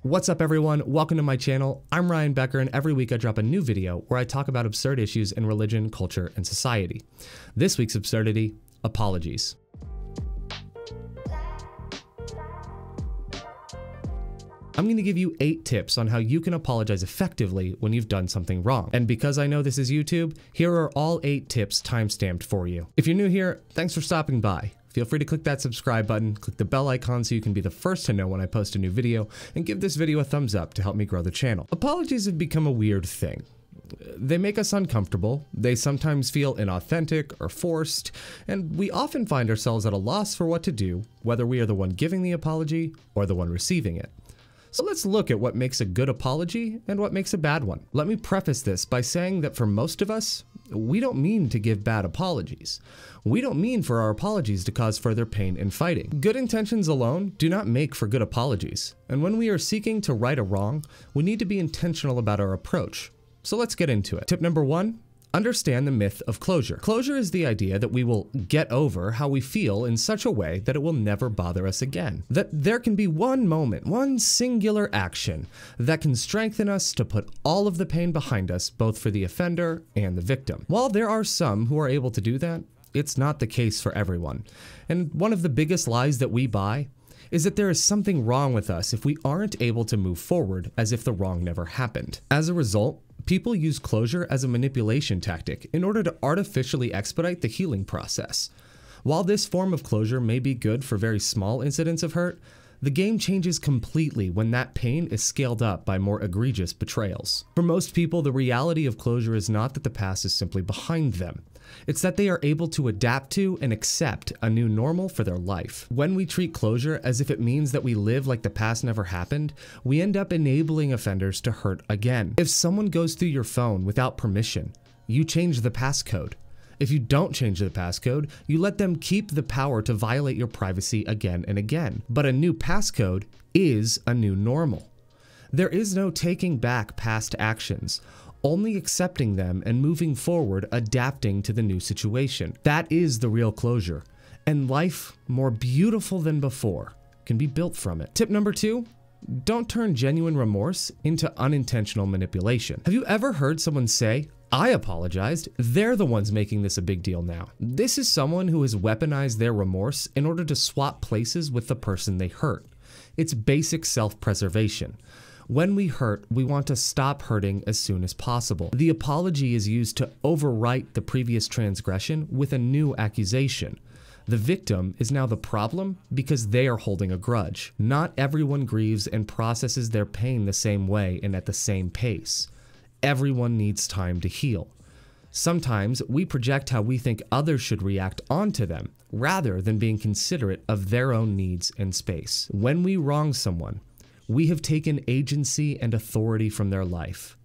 What's up everyone, welcome to my channel. I'm Ryan Becker and every week I drop a new video where I talk about absurd issues in religion, culture, and society. This week's absurdity, apologies. I'm going to give you 8 tips on how you can apologize effectively when you've done something wrong. And because I know this is YouTube, here are all 8 tips timestamped for you. If you're new here, thanks for stopping by. Feel free to click that subscribe button, click the bell icon so you can be the first to know when I post a new video, and give this video a thumbs up to help me grow the channel. Apologies have become a weird thing. They make us uncomfortable, they sometimes feel inauthentic or forced, and we often find ourselves at a loss for what to do, whether we are the one giving the apology or the one receiving it. So let's look at what makes a good apology and what makes a bad one. Let me preface this by saying that for most of us, we don't mean to give bad apologies. We don't mean for our apologies to cause further pain and fighting. Good intentions alone do not make for good apologies. And when we are seeking to right a wrong, we need to be intentional about our approach. So let's get into it. Tip number 1. Understand the myth of closure. Closure is the idea that we will get over how we feel in such a way that it will never bother us again. That there can be one moment, one singular action that can strengthen us to put all of the pain behind us, both for the offender and the victim. While there are some who are able to do that, it's not the case for everyone. And one of the biggest lies that we buy is that there is something wrong with us if we aren't able to move forward as if the wrong never happened. As a result, people use closure as a manipulation tactic in order to artificially expedite the healing process. While this form of closure may be good for very small incidents of hurt, the game changes completely when that pain is scaled up by more egregious betrayals. For most people, the reality of closure is not that the past is simply behind them. It's that they are able to adapt to and accept a new normal for their life. When we treat closure as if it means that we live like the past never happened, we end up enabling offenders to hurt again. If someone goes through your phone without permission, you change the passcode. If you don't change the passcode, you let them keep the power to violate your privacy again and again. But a new passcode is a new normal. There is no taking back past actions, only accepting them and moving forward, adapting to the new situation. That is the real closure, and life, more beautiful than before, can be built from it. Tip number 2, don't turn genuine remorse into unintentional manipulation. Have you ever heard someone say, "I apologized, they're the ones making this a big deal now"? This is someone who has weaponized their remorse in order to swap places with the person they hurt. It's basic self-preservation. When we hurt, we want to stop hurting as soon as possible. The apology is used to overwrite the previous transgression with a new accusation. The victim is now the problem because they are holding a grudge. Not everyone grieves and processes their pain the same way and at the same pace. Everyone needs time to heal. Sometimes we project how we think others should react onto them, rather than being considerate of their own needs and space. When we wrong someone, we have taken agency and authority from their life.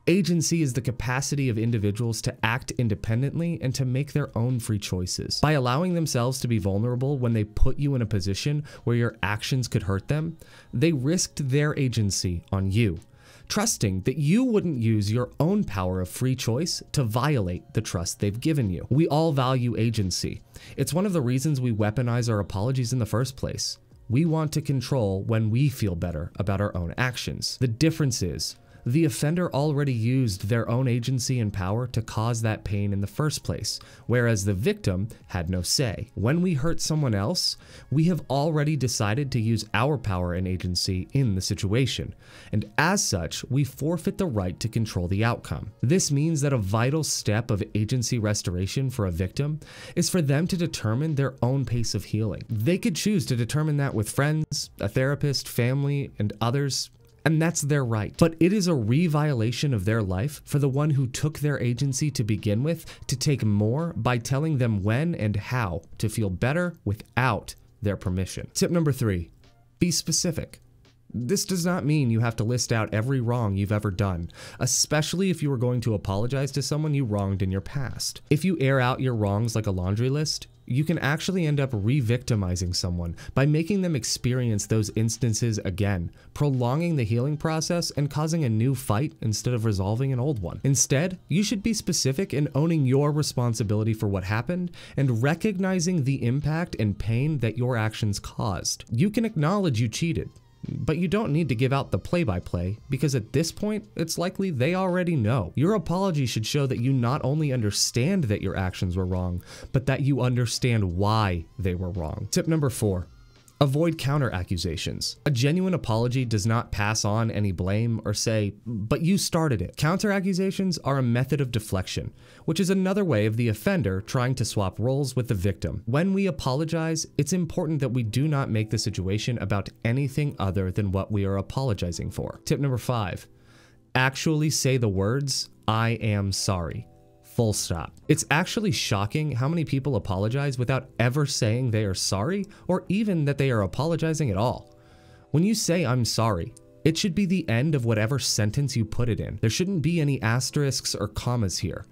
Agency is the capacity of individuals to act independently and to make their own free choices. By allowing themselves to be vulnerable when they put you in a position where your actions could hurt them, they risked their agency on you, trusting that you wouldn't use your own power of free choice to violate the trust they've given you. We all value agency. It's one of the reasons we weaponize our apologies in the first place. We want to control when we feel better about our own actions. The difference is, the offender already used their own agency and power to cause that pain in the first place, whereas the victim had no say. When we hurt someone else, we have already decided to use our power and agency in the situation, and as such, we forfeit the right to control the outcome. This means that a vital step of agency restoration for a victim is for them to determine their own pace of healing. They could choose to determine that with friends, a therapist, family, and others, and that's their right. But it is a re-violation of their life for the one who took their agency to begin with to take more by telling them when and how to feel better without their permission. Tip number 3, be specific. This does not mean you have to list out every wrong you've ever done, especially if you are going to apologize to someone you wronged in your past. If you air out your wrongs like a laundry list, you can actually end up re-victimizing someone by making them experience those instances again, prolonging the healing process and causing a new fight instead of resolving an old one. Instead, you should be specific in owning your responsibility for what happened and recognizing the impact and pain that your actions caused. You can acknowledge you cheated. but you don't need to give out the play-by-play because at this point, it's likely they already know. Your apology should show that you not only understand that your actions were wrong, but that you understand why they were wrong. Tip number 4. Avoid counter accusations. A genuine apology does not pass on any blame or say, but you started it. Counter accusations are a method of deflection, which is another way of the offender trying to swap roles with the victim. When we apologize, it's important that we do not make the situation about anything other than what we are apologizing for. Tip number 5. Actually say the words, "I am sorry." Full stop. It's actually shocking how many people apologize without ever saying they are sorry or even that they are apologizing at all. When you say "I'm sorry," it should be the end of whatever sentence you put it in. There shouldn't be any asterisks or commas here.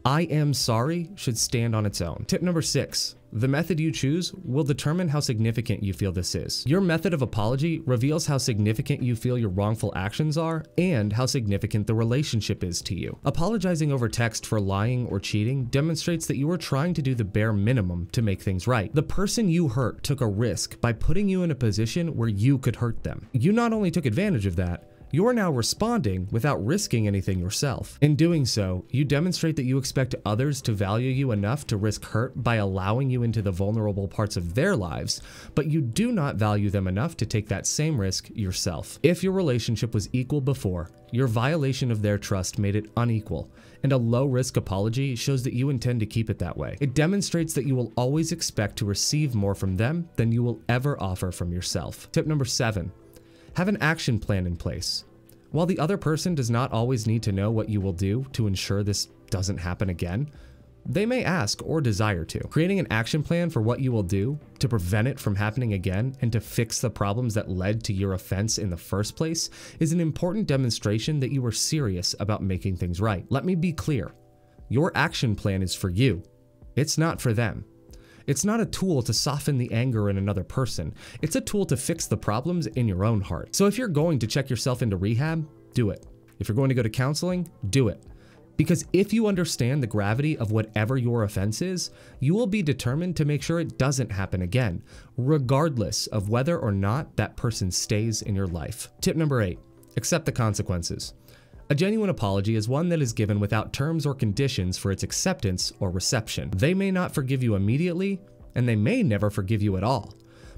"I am sorry" should stand on its own. Tip number 6. The method you choose will determine how significant you feel this is. Your method of apology reveals how significant you feel your wrongful actions are and how significant the relationship is to you. Apologizing over text for lying or cheating demonstrates that you are trying to do the bare minimum to make things right. The person you hurt took a risk by putting you in a position where you could hurt them. You not only took advantage of that, you're now responding without risking anything yourself. In doing so, you demonstrate that you expect others to value you enough to risk hurt by allowing you into the vulnerable parts of their lives, but you do not value them enough to take that same risk yourself. If your relationship was equal before, your violation of their trust made it unequal, and a low-risk apology shows that you intend to keep it that way. It demonstrates that you will always expect to receive more from them than you will ever offer from yourself. Tip number 7. Have an action plan in place. While the other person does not always need to know what you will do to ensure this doesn't happen again, they may ask or desire to. Creating an action plan for what you will do to prevent it from happening again and to fix the problems that led to your offense in the first place is an important demonstration that you are serious about making things right. Let me be clear. Your action plan is for you. It's not for them. It's not a tool to soften the anger in another person. It's a tool to fix the problems in your own heart. So if you're going to check yourself into rehab, do it. If you're going to go to counseling, do it. Because if you understand the gravity of whatever your offense is, you will be determined to make sure it doesn't happen again, regardless of whether or not that person stays in your life. Tip number 8, accept the consequences. A genuine apology is one that is given without terms or conditions for its acceptance or reception. They may not forgive you immediately, and they may never forgive you at all.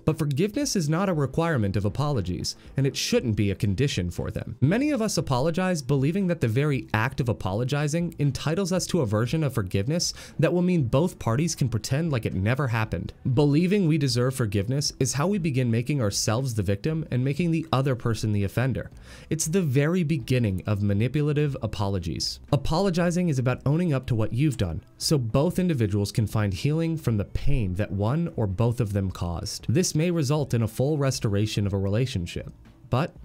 But forgiveness is not a requirement of apologies, and it shouldn't be a condition for them. Many of us apologize believing that the very act of apologizing entitles us to a version of forgiveness that will mean both parties can pretend like it never happened. Believing we deserve forgiveness is how we begin making ourselves the victim and making the other person the offender. It's the very beginning of manipulative apologies. Apologizing is about owning up to what you've done, so both individuals can find healing from the pain that one or both of them caused. This may result in a full restoration of a relationship, but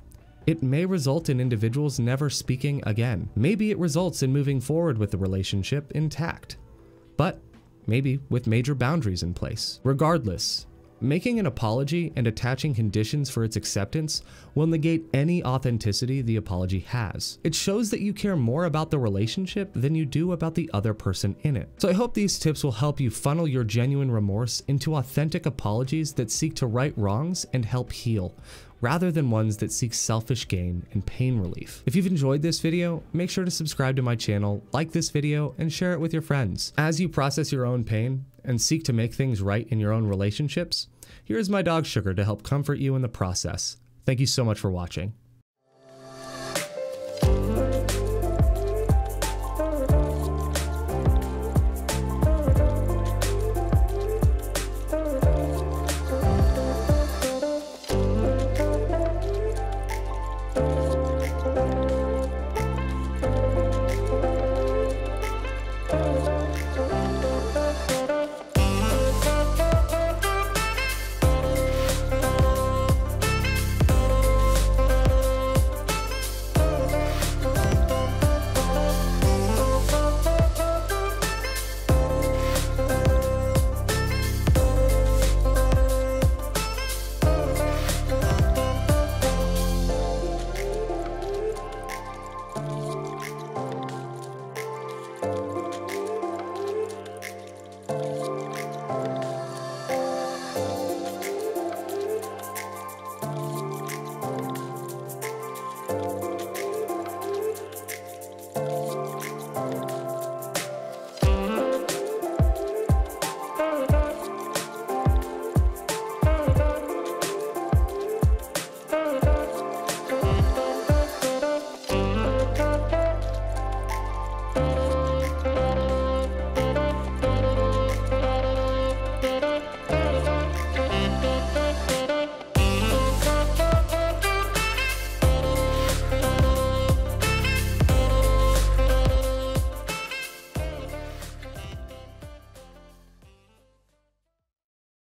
it may result in individuals never speaking again. Maybe it results in moving forward with the relationship intact, but maybe with major boundaries in place. Regardless, making an apology and attaching conditions for its acceptance will negate any authenticity the apology has. It shows that you care more about the relationship than you do about the other person in it. So I hope these tips will help you funnel your genuine remorse into authentic apologies that seek to right wrongs and help heal, rather than ones that seek selfish gain and pain relief. If you've enjoyed this video, make sure to subscribe to my channel, like this video, and share it with your friends. As you process your own pain and seek to make things right in your own relationships, here's my dog Sugar to help comfort you in the process. Thank you so much for watching.